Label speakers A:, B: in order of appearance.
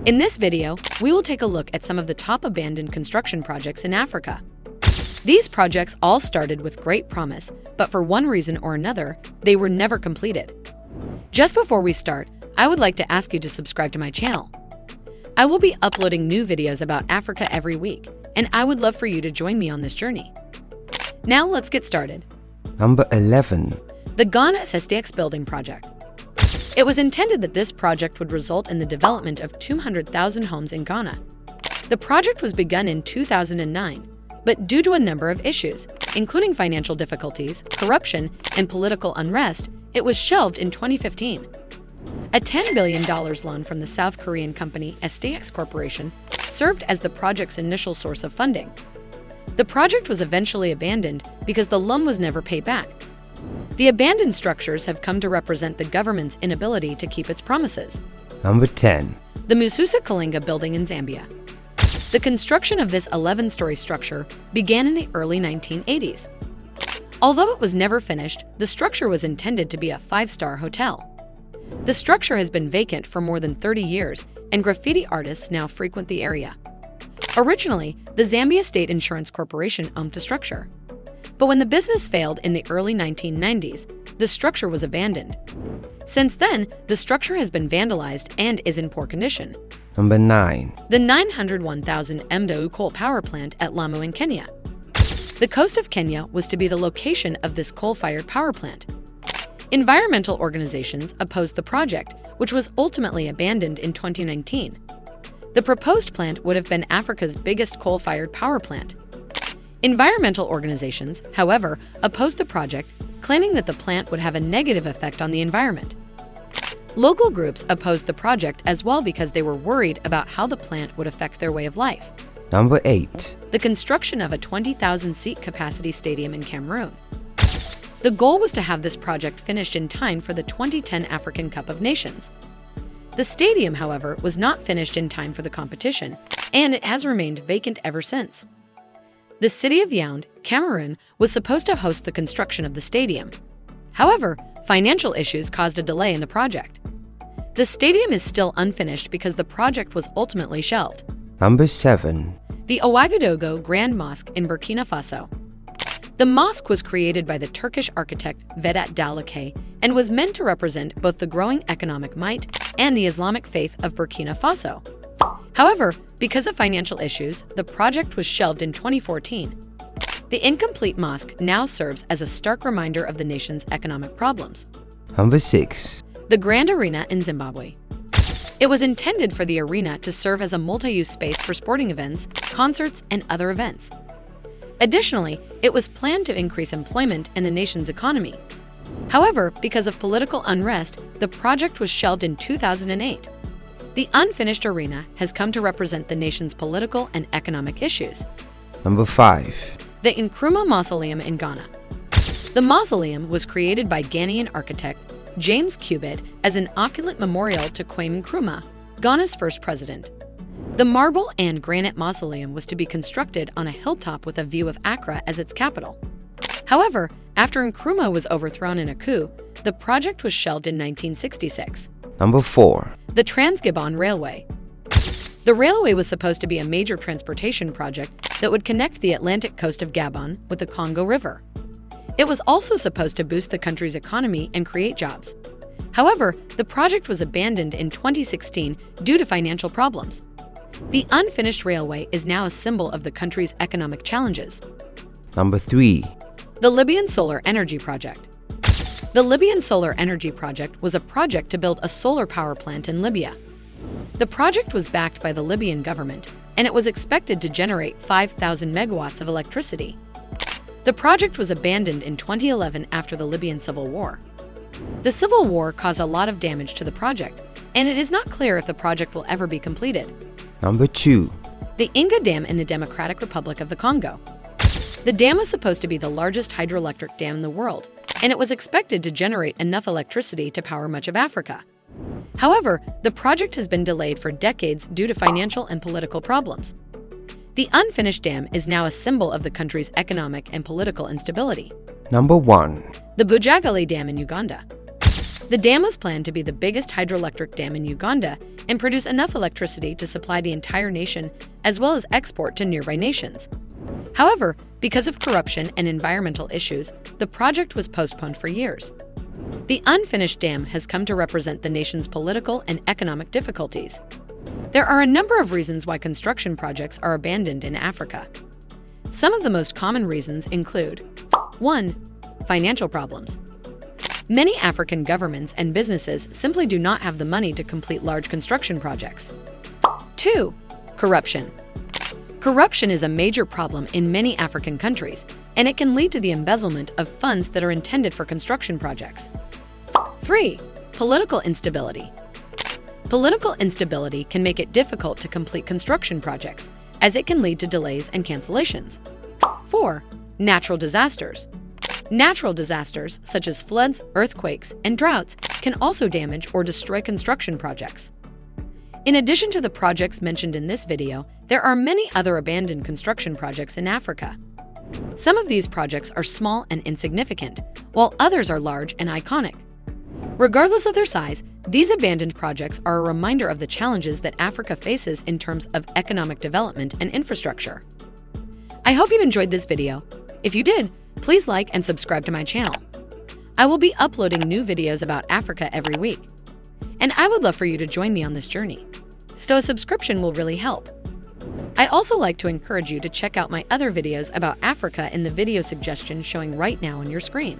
A: In this video, we will take a look at some of the top abandoned construction projects in Africa. These projects all started with great promise, but for one reason or another, they were never completed. Just before we start, I would like to ask you to subscribe to my channel. I will be uploading new videos about Africa every week, and I would love for you to join me on this journey. Now let's get started.
B: Number 11.
A: The Ghana SSDX Building Project. It was intended that this project would result in the development of 200,000 homes in Ghana. The project was begun in 2009, but due to a number of issues, including financial difficulties, corruption, and political unrest, it was shelved in 2015. A $10 billion loan from the South Korean company SDX Corporation served as the project's initial source of funding. The project was eventually abandoned because the loan was never paid back. The abandoned structures have come to represent the government's inability to keep its promises.
B: Number 10.
A: The Tusa Kinga building in Zambia. The construction of this 11-story structure began in the early 1980s. Although it was never finished, the structure was intended to be a 5-star hotel. The structure has been vacant for more than 30 years, and graffiti artists now frequent the area. Originally, the Zambia State Insurance Corporation owned the structure. But when the business failed in the early 1990s, the structure was abandoned. Since then, the structure has been vandalized and is in poor condition.
B: Number 9.
A: The 901,000 MW coal power plant at Lamu in Kenya. The coast of Kenya was to be the location of this coal-fired power plant. Environmental organizations opposed the project, which was ultimately abandoned in 2019. The proposed plant would have been Africa's biggest coal-fired power plant. Environmental organizations, however, opposed the project, claiming that the plant would have a negative effect on the environment. Local groups opposed the project as well because they were worried about how the plant would affect their way of life.
B: Number 8.
A: The construction of a 20,000-seat capacity stadium in Cameroon. The goal was to have this project finished in time for the 2010 African Cup of Nations. The stadium, however, was not finished in time for the competition, and it has remained vacant ever since. The city of Yaoundé, Cameroon, was supposed to host the construction of the stadium. However, financial issues caused a delay in the project. The stadium is still unfinished because the project was ultimately shelved.
B: Number 7.
A: The Ouagadougou Grand Mosque in Burkina Faso. The mosque was created by the Turkish architect Vedat Dalakay and was meant to represent both the growing economic might and the Islamic faith of Burkina Faso. However, because of financial issues, the project was shelved in 2014. The incomplete mosque now serves as a stark reminder of the nation's economic problems.
B: Number 6.
A: The Grand Arena in Zimbabwe. It was intended for the arena to serve as a multi-use space for sporting events, concerts, and other events. Additionally, it was planned to increase employment in the nation's economy. However, because of political unrest, the project was shelved in 2008. The unfinished arena has come to represent the nation's political and economic issues.
B: Number 5.
A: The Nkrumah Mausoleum in Ghana. The mausoleum was created by Ghanaian architect James Cubit as an opulent memorial to Kwame Nkrumah, Ghana's first president. The marble and granite mausoleum was to be constructed on a hilltop with a view of Accra as its capital. However, after Nkrumah was overthrown in a coup, the project was shelved in 1966.
B: Number 4.
A: The Trans-Gabon Railway. The railway was supposed to be a major transportation project that would connect the Atlantic coast of Gabon with the Congo River. It was also supposed to boost the country's economy and create jobs. However, the project was abandoned in 2016 due to financial problems. The unfinished railway is now a symbol of the country's economic challenges.
B: Number 3.
A: The Libyan Solar Energy Project. The Libyan Solar Energy Project was a project to build a solar power plant in Libya. The project was backed by the Libyan government, and it was expected to generate 5,000 megawatts of electricity. The project was abandoned in 2011 after the Libyan civil war. The civil war caused a lot of damage to the project, and it is not clear if the project will ever be completed.
B: Number 2.
A: The Inga Dam in the Democratic Republic of the Congo. The dam was supposed to be the largest hydroelectric dam in the world, and it was expected to generate enough electricity to power much of Africa. However, the project has been delayed for decades due to financial and political problems. The unfinished dam is now a symbol of the country's economic and political instability.
B: Number 1.
A: The Bujagali Dam in Uganda. The dam was planned to be the biggest hydroelectric dam in Uganda and produce enough electricity to supply the entire nation as well as export to nearby nations. However, because of corruption and environmental issues, the project was postponed for years. The unfinished dam has come to represent the nation's political and economic difficulties. There are a number of reasons why construction projects are abandoned in Africa. Some of the most common reasons include 1. Financial problems. Many African governments and businesses simply do not have the money to complete large construction projects. 2. Corruption. Corruption is a major problem in many African countries, and it can lead to the embezzlement of funds that are intended for construction projects. 3. Political instability. Political instability can make it difficult to complete construction projects, as it can lead to delays and cancellations. 4. Natural disasters. Natural disasters, such as floods, earthquakes, and droughts, can also damage or destroy construction projects. In addition to the projects mentioned in this video, there are many other abandoned construction projects in Africa. Some of these projects are small and insignificant, while others are large and iconic. Regardless of their size, these abandoned projects are a reminder of the challenges that Africa faces in terms of economic development and infrastructure. I hope you enjoyed this video. If you did, please like and subscribe to my channel. I will be uploading new videos about Africa every week, and I would love for you to join me on this journey. So a subscription will really help. I'd also like to encourage you to check out my other videos about Africa in the video suggestion showing right now on your screen.